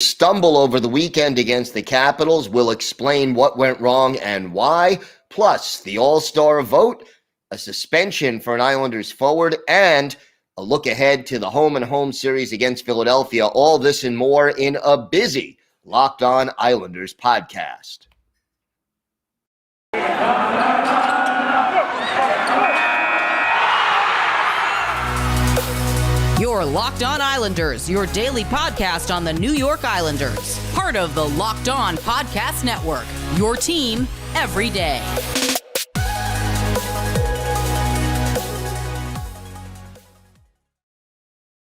stumble over the weekend against the Capitals. We'll explain what went wrong and why. Plus, the All-Star vote, a suspension for an Islanders forward, and a look ahead to the home-and-home series against Philadelphia. All this and more in a busy Locked On Islanders podcast. You're Locked On Islanders, your daily podcast on the New York Islanders. Part of the Locked On Podcast Network, your team every day.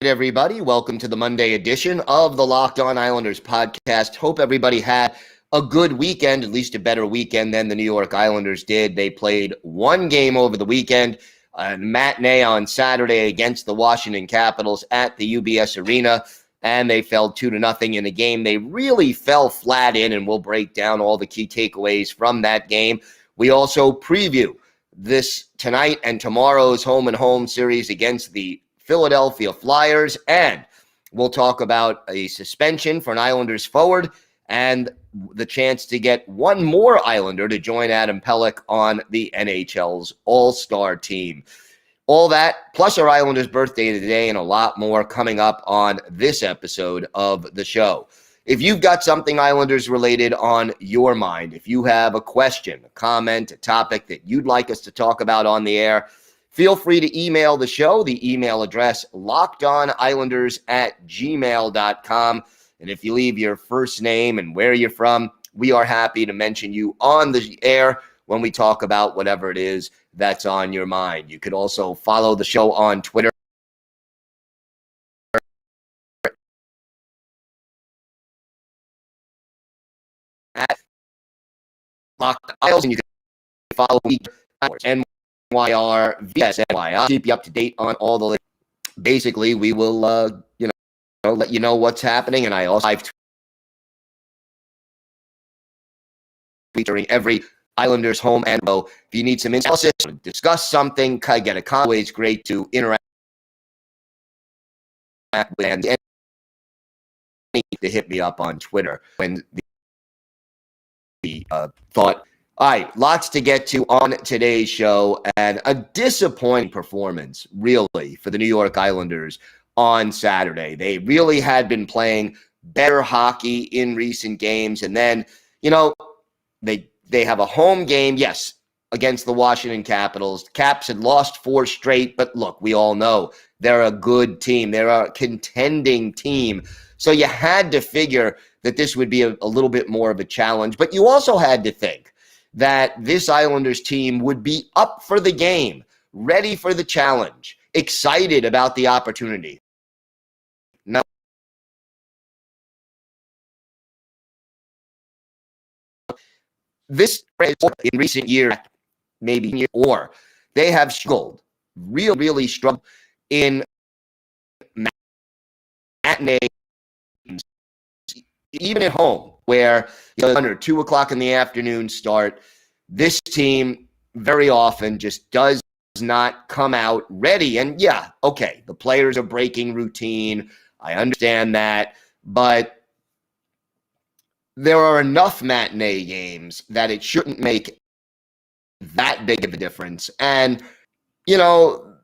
Everybody, welcome to the Monday edition of the Locked On Islanders podcast. Hope everybody had a good weekend, at least a better weekend than the New York Islanders did. They played one game over the weekend, a matinee on Saturday against the Washington Capitals at the UBS Arena, and they fell 2-0 in a game they really fell flat in, and we'll break down all the key takeaways from that game. We also preview this tonight and tomorrow's home-and-home series against the Philadelphia Flyers, and we'll talk about a suspension for an Islanders forward and the chance to get one more Islander to join Adam Pelech on the NHL's All Star Team. All that, plus our Islanders' birthday today, and a lot more coming up on this episode of the show. If you've got something Islanders related on your mind, if you have a question, a comment, a topic that you'd like us to talk about on the air, feel free to email the show. The email address, lockedonislanders@gmail.com. And if you leave your first name and where you're from, we are happy to mention you on the air when we talk about whatever it is that's on your mind. You could also follow the show on Twitter at Locked Isles, and you can follow me and NYRVSNY. I'll keep you up to date on all the. Basically, we will, let you know what's happening, and I also live tweet during every Islanders home and go. If you need some analysis, discuss something, get a comment, always great to interact with, and to hit me up on Twitter when the thought. All right, lots to get to on today's show, and a disappointing performance, really, for the New York Islanders on Saturday. They really had been playing better hockey in recent games, and then, they have a home game, yes, against the Washington Capitals. The Caps had lost 4 straight, but look, we all know they're a good team. They're a contending team. So you had to figure that this would be a little bit more of a challenge, but you also had to think that this Islanders team would be up for the game, ready for the challenge, excited about the opportunity. No. This in recent years, maybe, or they have struggled, really struggled in matinee, even at home, where under 2 o'clock in the afternoon start. This team very often just does not come out ready. And yeah, okay, the players are breaking routine. I understand that, but there are enough matinee games that it shouldn't make that big of a difference. And,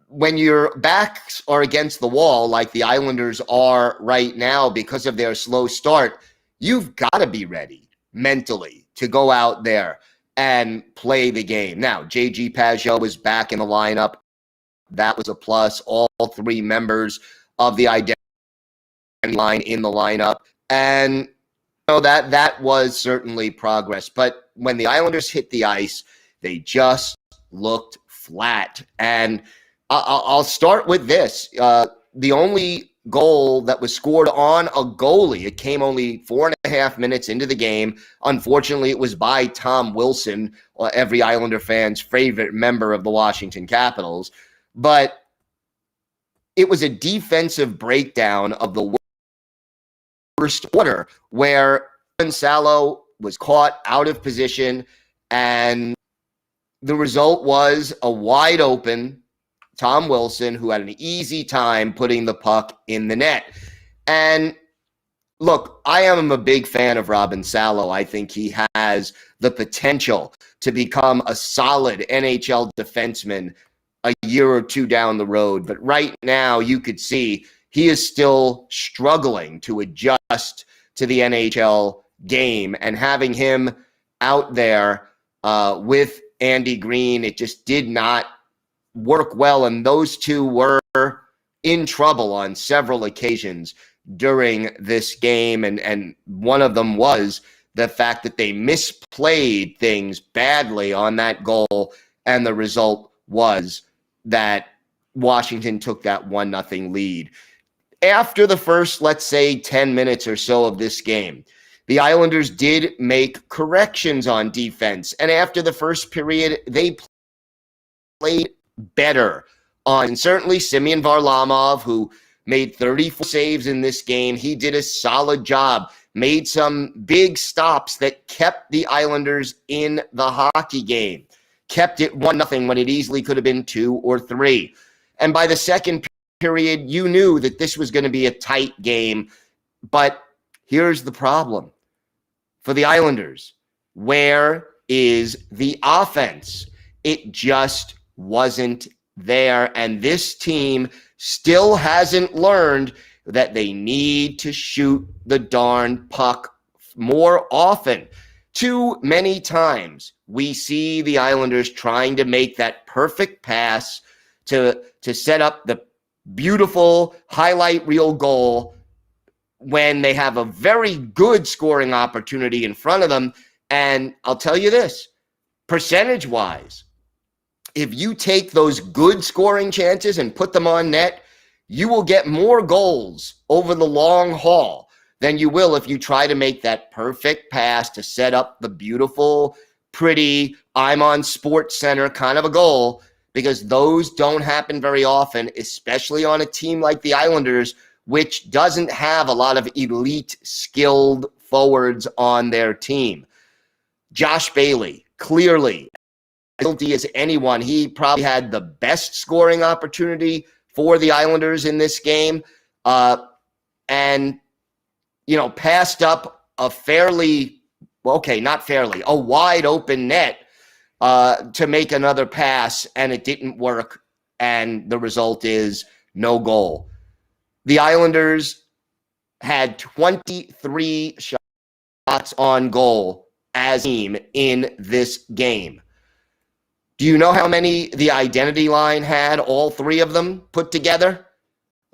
when your backs are against the wall, like the Islanders are right now because of their slow start, you've got to be ready mentally to go out there and play the game. Now, J.G. Pageau is back in the lineup. That was a plus. All 3 members of the identity line in the lineup. And that was certainly progress. But when the Islanders hit the ice, they just looked flat. And I'll start with this. The only goal that was scored on a goalie, it came only 4.5 minutes into the game. Unfortunately, it was by Tom Wilson, every Islander fan's favorite member of the Washington Capitals. But it was a defensive breakdown of the first quarter where Gonzalo was caught out of position, and the result was a wide open Tom Wilson, who had an easy time putting the puck in the net. And Look, I am a big fan of Robin Salo. I think he has the potential to become a solid NHL defenseman a year or two down the road. But right now, you could see he is still struggling to adjust to the NHL game. And having him out there with Andy Green, it just did not work well. And those two were in trouble on several occasions during this game, and one of them was the fact that they misplayed things badly on that goal, and the result was that Washington took that 1-0 lead. After the first, let's say, 10 minutes or so of this game, the Islanders did make corrections on defense, and after the first period, they played better on certainly Semyon Varlamov, who made 34 saves in this game. He did a solid job, made some big stops that kept the Islanders in the hockey game, kept it 1-0 when it easily could have been 2 or 3. And by the second period, you knew that this was going to be a tight game. But here's the problem for the Islanders. Where is the offense? It just wasn't there. And this team still hasn't learned that they need to shoot the darn puck more often. Too many times we see the Islanders trying to make that perfect pass to set up the beautiful highlight reel goal when they have a very good scoring opportunity in front of them. And I'll tell you this, percentage-wise, if you take those good scoring chances and put them on net, you will get more goals over the long haul than you will if you try to make that perfect pass to set up the beautiful, pretty, I'm on Sports Center kind of a goal, because those don't happen very often, especially on a team like the Islanders, which doesn't have a lot of elite, skilled forwards on their team. Josh Bailey, clearly, guilty as anyone. He probably had the best scoring opportunity for the Islanders in this game, and passed up a a wide open net to make another pass, and it didn't work, and the result is no goal. The Islanders had 23 shots on goal as a team in this game. Do you know how many the identity line had, all three of them put together?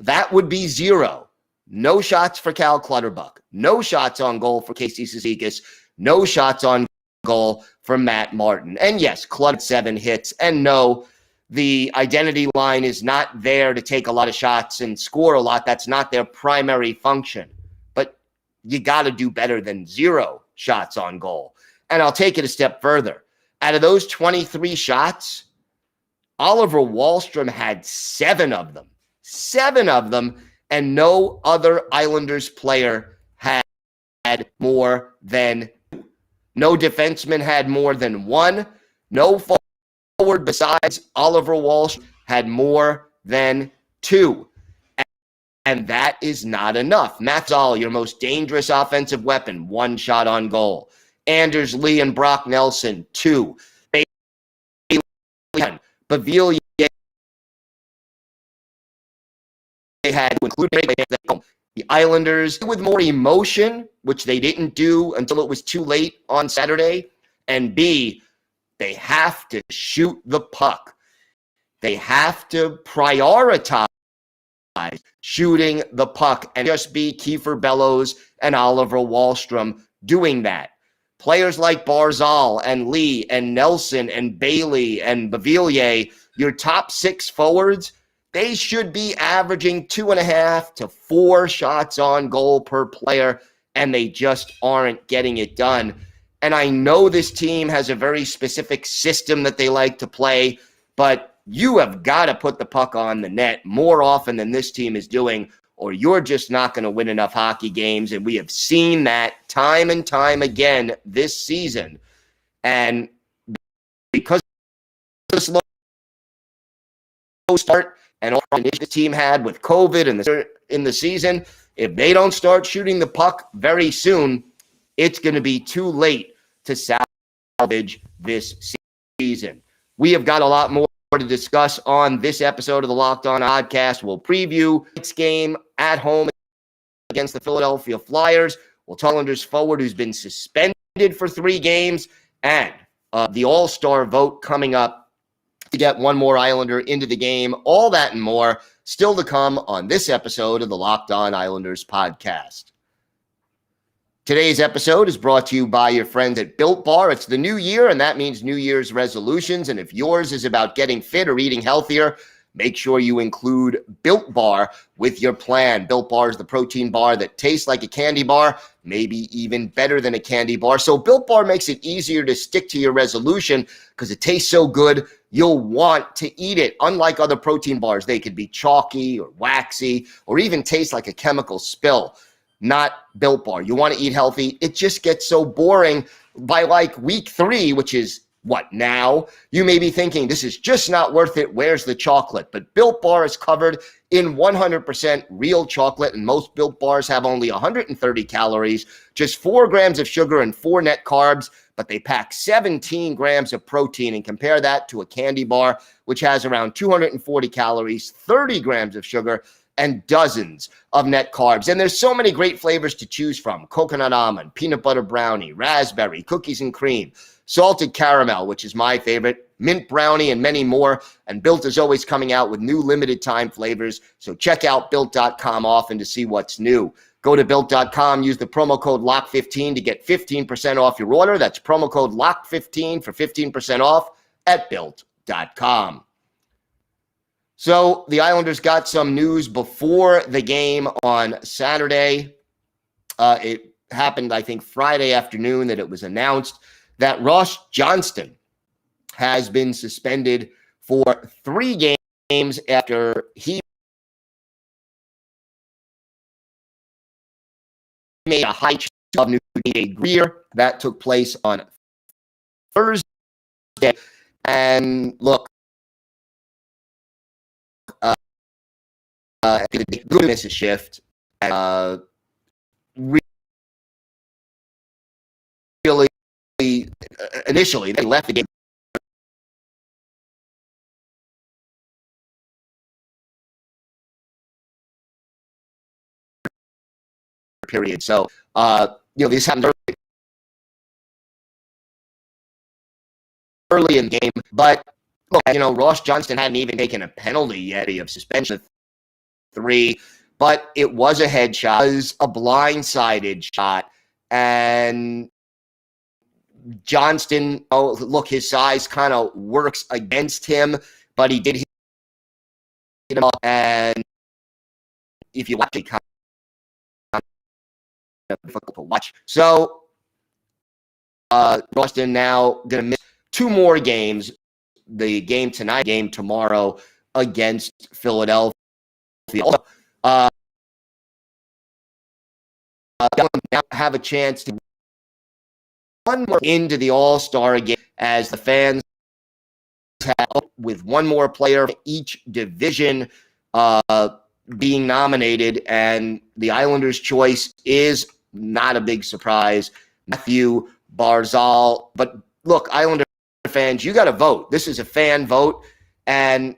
That would be 0. No shots for Cal Clutterbuck. No shots on goal for Casey Cizikas. No shots on goal for Matt Martin. And yes, Clutter 7 hits. And no, the identity line is not there to take a lot of shots and score a lot. That's not their primary function. But you got to do better than 0 shots on goal. And I'll take it a step further. Out of those 23 shots, Oliver Wahlstrom had 7 of them. 7 of them, and no other Islanders player had more than 2. No defenseman had more than 1. No forward besides Oliver Wahlstrom had more than 2. And that is not enough. Mathew Barzal, your most dangerous offensive weapon, 1 shot on goal. Anders Lee and Brock Nelson, 2. Bavilier had to include the Islanders with more emotion, which they didn't do until it was too late on Saturday. And B, they have to shoot the puck. They have to prioritize shooting the puck and just be Kieffer, Bellows, and Oliver Wahlstrom doing that. Players like Barzal and Lee and Nelson and Bailey and Bavilier, your top 6 forwards, they should be averaging 2.5 to 4 shots on goal per player, and they just aren't getting it done. And I know this team has a very specific system that they like to play, but you have got to put the puck on the net more often than this team is doing, or you're just not going to win enough hockey games. And we have seen that time and time again this season. And because of the slow start and all the this team had with COVID and in the season, if they don't start shooting the puck very soon, it's going to be too late to salvage this season. We have got a lot more to discuss on this episode of the Locked On Podcast. We'll preview its game at home against the Philadelphia Flyers. We'll talk Islanders forward who's been suspended for 3 games, and the All Star vote coming up to get one more Islander into the game. All that and more still to come on this episode of the Locked On Islanders podcast. Today's episode is brought to you by your friends at Built Bar. It's the new year, and that means New Year's resolutions. And if yours is about getting fit or eating healthier, make sure you include Built Bar with your plan. Built Bar is the protein bar that tastes like a candy bar, maybe even better than a candy bar. So Built Bar makes it easier to stick to your resolution because it tastes so good, you'll want to eat it. Unlike other protein bars, they could be chalky or waxy or even taste like a chemical spill. Not Built Bar. You want to eat healthy. It just gets so boring by like week 3, which is what now? You may be thinking, this is just not worth it. Where's the chocolate? But Built Bar is covered in 100% real chocolate, and most Built Bars have only 130 calories, just 4 grams of sugar and 4 net carbs, but they pack 17 grams of protein. And compare that to a candy bar, which has around 240 calories, 30 grams of sugar, and dozens of net carbs. And there's so many great flavors to choose from: coconut almond, peanut butter brownie, raspberry, cookies and cream, salted caramel, which is my favorite, mint brownie, and many more. And Built is always coming out with new limited time flavors. So check out Built.com often to see what's new. Go to Built.com, use the promo code LOCK15 to get 15% off your order. That's promo code LOCK15 for 15% off at Built.com. So the Islanders got some news before the game on Saturday. It happened, I think, Friday afternoon that it was announced that Ross Johnston has been suspended for 3 games after he made a high of new Greer. That took place on Thursday. And look, good miss a shift. Really, initially, they left the game period. So, this happened early in the game. But, look, Ross Johnston hadn't even taken a penalty yet of suspension of 3, but it was a headshot. It was a blindsided shot. And Johnston, his size kind of works against him, but he did hit him up. And if you watch it, kind of difficult to watch. So, Johnston now going to miss 2 more games. The game tonight, game tomorrow against Philadelphia. Now have a chance to one more into the All Star Game, as the fans have with one more player each division being nominated, and the Islanders' choice is not a big surprise, Mathew Barzal. But look, Islander fans, you got to vote. This is a fan vote, and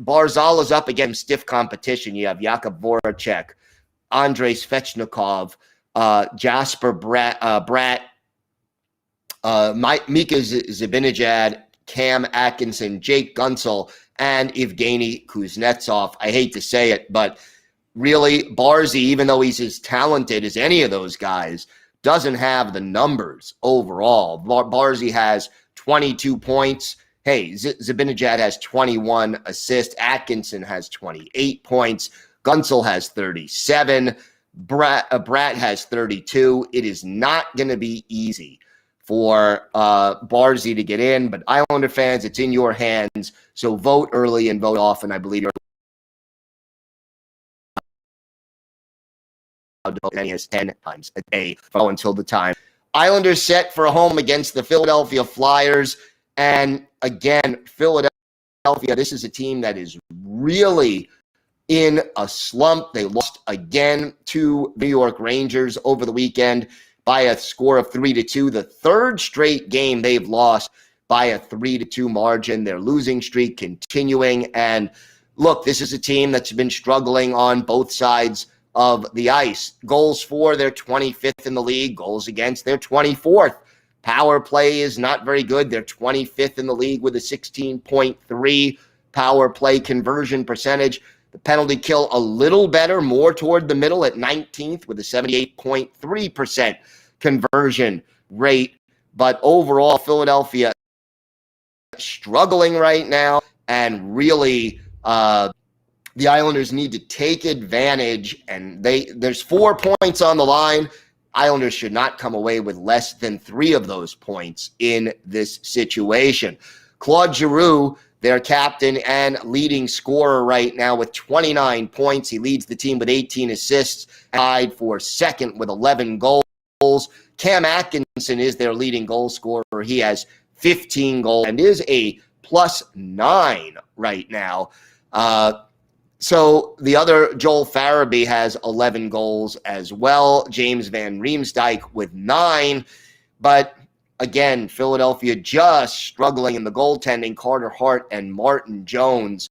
Barzal is up against stiff competition. You have Jakub Voracek, Andrei Svechnikov, Jasper Bratt, Mika Zibanejad, Cam Atkinson, Jake Gunsel, and Evgeny Kuznetsov. I hate to say it, but really, Barzy, even though he's as talented as any of those guys, doesn't have the numbers overall. Barzy has 22 points. Hey, Zibanejad has 21 assists. Atkinson has 28 points. Gunsel has 37. Bratt has 32. It is not going to be easy for Barzy to get in, but Islander fans, it's in your hands. So vote early and vote often. I believe you're allowed to vote as many as 10 times a day until the time. Islanders set for a home against the Philadelphia Flyers. And again, Philadelphia Philadelphia, this is a team that is really in a slump. They lost again to New York Rangers over the weekend by a score of 3-2. The third straight game they've lost by a 3-2 margin. Their losing streak continuing. And look, this is a team that's been struggling on both sides of the ice. Goals for, they're 25th in the league. Goals against, they're 24th. Power play is not very good. They're 25th in the league with a 16.3 power play conversion percentage. The penalty kill a little better, more toward the middle at 19th with a 78.3% conversion rate. But overall, Philadelphia struggling right now, and really the Islanders need to take advantage, and there's 4 points on the line. Islanders should not come away with less than 3 of those points in this situation. Claude Giroux, their captain and leading scorer right now with 29 points. He leads the team with 18 assists, tied for second with 11 goals. Cam Atkinson is their leading goal scorer. He has 15 goals and is a +9 right now. So the other, Joel Farabee, has 11 goals as well. James Van Riemsdyk with 9. But again, Philadelphia just struggling in the goaltending. Carter Hart and Martin Jones,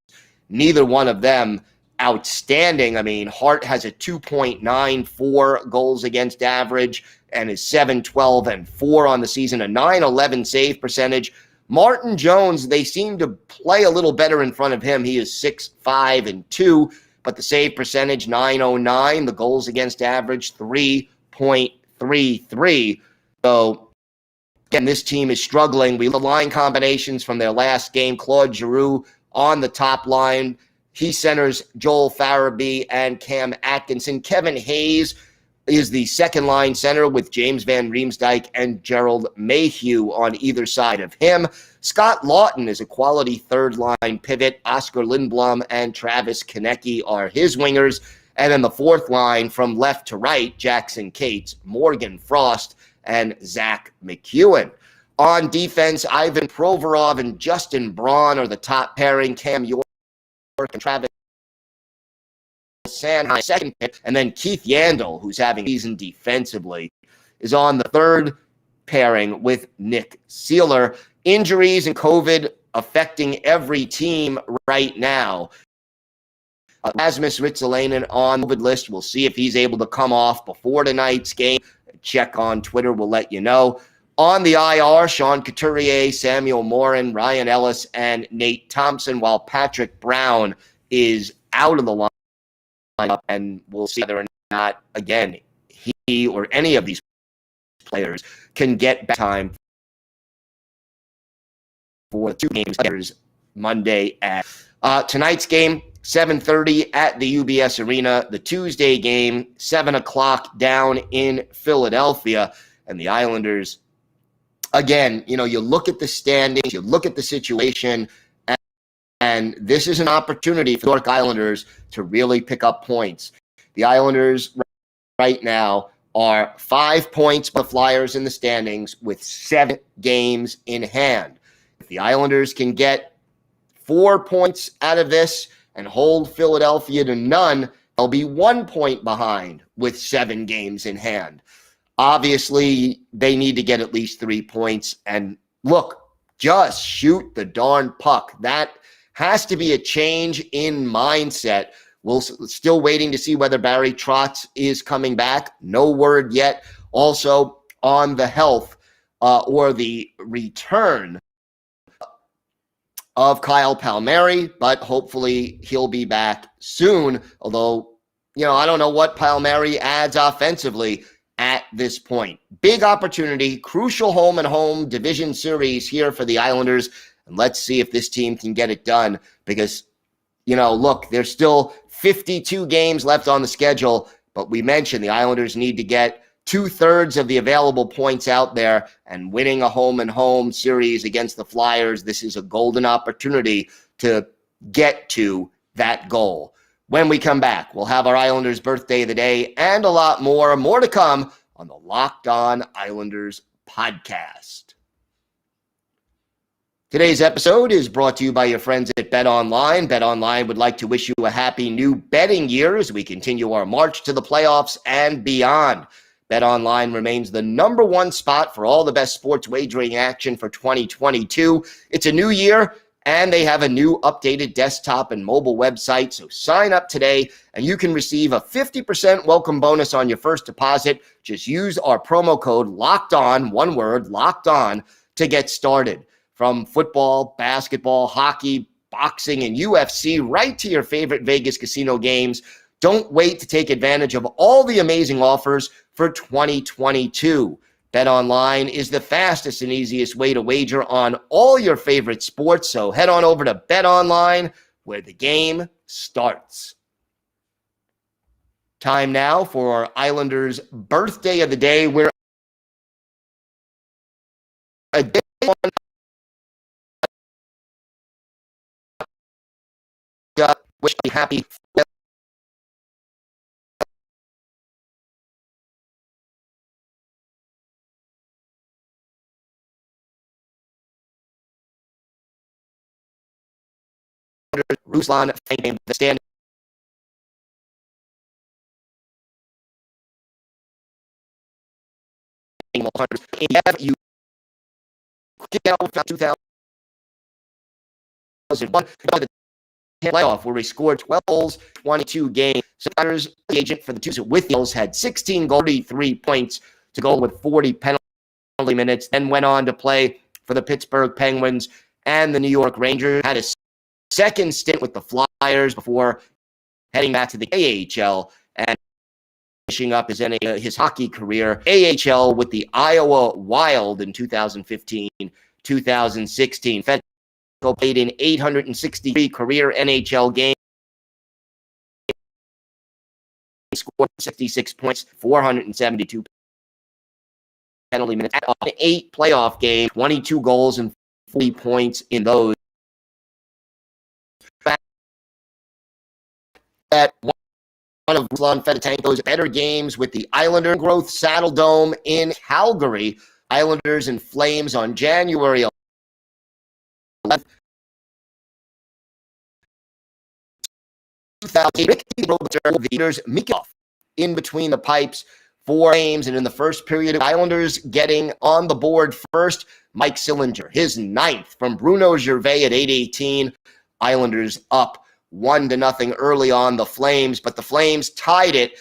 neither one of them outstanding. I mean, Hart has a 2.94 goals against average and is 7-12-4 on the season, a 911 save percentage. Martin Jones, they seem to play a little better in front of him. He is 6-5-2, but the save percentage 909, the goals against average 3.33. So again, this team is struggling. We look at the line combinations from their last game. Claude Giroux on the top line. He centers Joel Farabee and Cam Atkinson. Kevin Hayes is the second line center with James Van Riemsdyk and Gerald Mayhew on either side of him. Scott Lawton is a quality third line pivot. Oscar Lindblom and Travis Konecny are his wingers. And then the fourth line from left to right, Jackson Cates, Morgan Frost, and Zach McEwen. On defense, Ivan Provorov and Justin Braun are the top pairing. Cam York and Travis Sanheim second pick, and then Keith Yandel, who's having a season defensively, is on the third pairing with Nick Seeler. Injuries and COVID affecting every team right now. Rasmus Ristolainen on the COVID list. We'll see if he's able to come off before tonight's game. Check on Twitter. We'll let you know. On the IR, Sean Couturier, Samuel Morin, Ryan Ellis, and Nate Thompson, while Patrick Brown is out of the line. And we'll see whether or not, again, he or any of these players can get back time for the 2 games Monday at tonight's game, 7:30 at the UBS Arena. The Tuesday game, 7 o'clock down in Philadelphia. And the Islanders, again, you look at the standings, you look at the situation, and this is an opportunity for the New York Islanders to really pick up points. The Islanders right now are 5 points above the Flyers in the standings with 7 games in hand. If the Islanders can get 4 points out of this and hold Philadelphia to none, they'll be 1 point behind with 7 games in hand. Obviously, they need to get at least 3 points. And look, just shoot the darn puck. That has to be a change in mindset. We're still waiting to see whether Barry Trotz is coming back. No word yet. Also on the health or the return of Kyle Palmieri, but hopefully he'll be back soon. Although, I don't know what Palmieri adds offensively at this point. Big opportunity, crucial home-and-home division series here for the Islanders. And let's see if this team can get it done because, look, there's still 52 games left on the schedule, but we mentioned the Islanders need to get 2/3 of the available points out there, and winning a home-and-home series against the Flyers, this is a golden opportunity to get to that goal. When we come back, we'll have our Islanders birthday of the day and a lot more to come on the Locked On Islanders podcast. Today's episode is brought to you by your friends at BetOnline. BetOnline would like to wish you a happy new betting year as we continue our march to the playoffs and beyond. BetOnline remains the number one spot for all the best sports wagering action for 2022. It's a new year, and they have a new updated desktop and mobile website, so sign up today, and you can receive a 50% welcome bonus on your first deposit. Just use our promo code LOCKEDON, one word, LOCKEDON, to get started. From football, basketball, hockey, boxing, and UFC, right to your favorite Vegas casino games. Don't wait to take advantage of all the amazing offers for 2022. BetOnline is the fastest and easiest way to wager on all your favorite sports, so head on over to BetOnline, where the game starts. Time now for our Islanders' birthday of the day. We're a day one. Wish you happy. Ruslan thanking the stand. You get out 2001 playoff where he scored 12 goals, 22 games. Snyder's agent for the two with the Bills had 16 goals, 33 points to go with 40 penalty minutes, then went on to play for the Pittsburgh Penguins and the New York Rangers. Had a second stint with the Flyers before heading back to the AHL and finishing up his hockey career. AHL with the Iowa Wild in 2015-2016. Played in 863 career NHL games, scored 66 points, 472 penalty minutes, 8 playoff games, 22 goals and 40 points in those. At one of Ruslan Fedotenko's better games with the Islanders Growth Saddle Dome in Calgary. Islanders and Flames on January 11th. Leaders Mikov in between the pipes for games, and in the first period, Islanders getting on the board first. Mike Sillinger, his 9th from Bruno Gervais at 8:18. Islanders up 1-0 early on the Flames, but the Flames tied it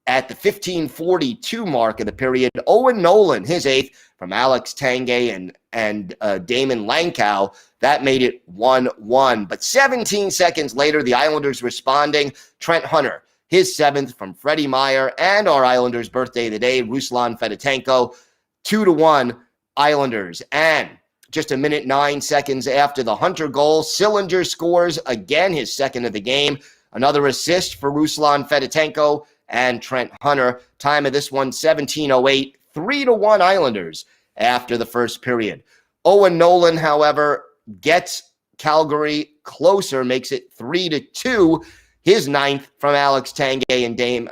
at the 15:42 mark of the period. Owen Nolan, his 8th from Alex Tanguay and Damon Lankow. That made it 1-1. But 17 seconds later, the Islanders responding. Trent Hunter, his 7th from Freddie Meyer, and our Islanders' birthday of the day, Ruslan Fedotenko. 2-1 Islanders. And just a minute 9 seconds after the Hunter goal, Sillinger scores again, his 2nd of the game. Another assist for Ruslan Fedotenko and Trent Hunter. Time of this one, 17:08. 3-1 Islanders after the first period. Owen Nolan, however, gets Calgary closer, makes it 3-2. His 9th from Alex Tanguay and Damon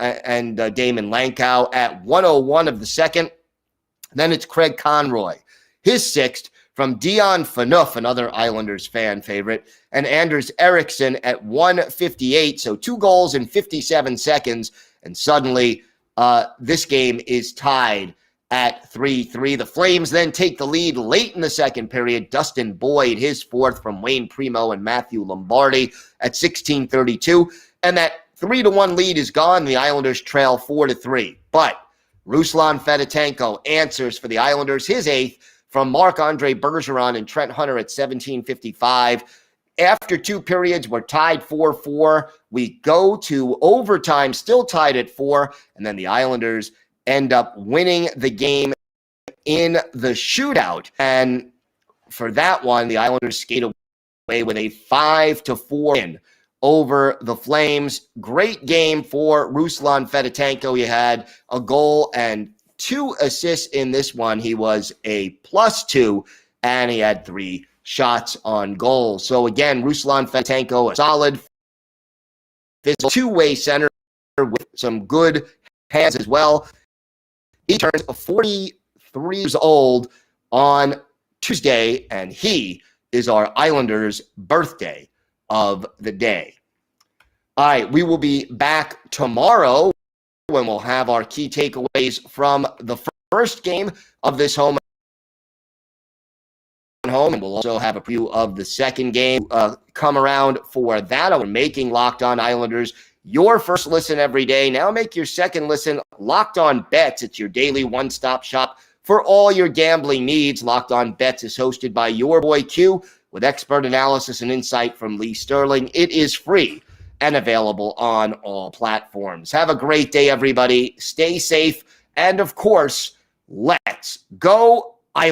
Lankow at 1:01 of the second. Then it's Craig Conroy, his 6th from Dion Phaneuf, another Islanders fan favorite, and Anders Eriksson at 1:58. So 2 goals in 57 seconds, and suddenly this game is tied at 3-3. The Flames then take the lead late in the second period. Dustin Boyd, his 4th from Wayne Primo and Matthew Lombardi at 16:32. And that 3-1 lead is gone. The Islanders trail 4-3. But Ruslan Fedotenko answers for the Islanders, his 8th from Marc-Andre Bergeron and Trent Hunter at 17:55. After 2 periods, we're tied 4-4. We go to overtime, still tied at 4, and then the Islanders end up winning the game in the shootout. And for that one, the Islanders skate away with a 5-4 win over the Flames. Great game for Ruslan Fedotenko. He had a goal and 2 assists in this one. He was a +2, and he had 3 shots on goal. So again, Ruslan Fedotenko, a solid physical two-way center with some good hands as well. He turns 43 years old on Tuesday, and he is our Islanders' birthday of the day. All right, we will be back tomorrow when we'll have our key takeaways from the first game of this home, and we'll also have a preview of the second game. Come around for that. We're making Locked On Islanders your first listen every day. Now make your second listen Locked On Bets. It's your daily one-stop shop for all your gambling needs. Locked On Bets is hosted by your boy Q with expert analysis and insight from Lee Sterling. It is free and available on all platforms. Have a great day, everybody. Stay safe. And, of course, let's go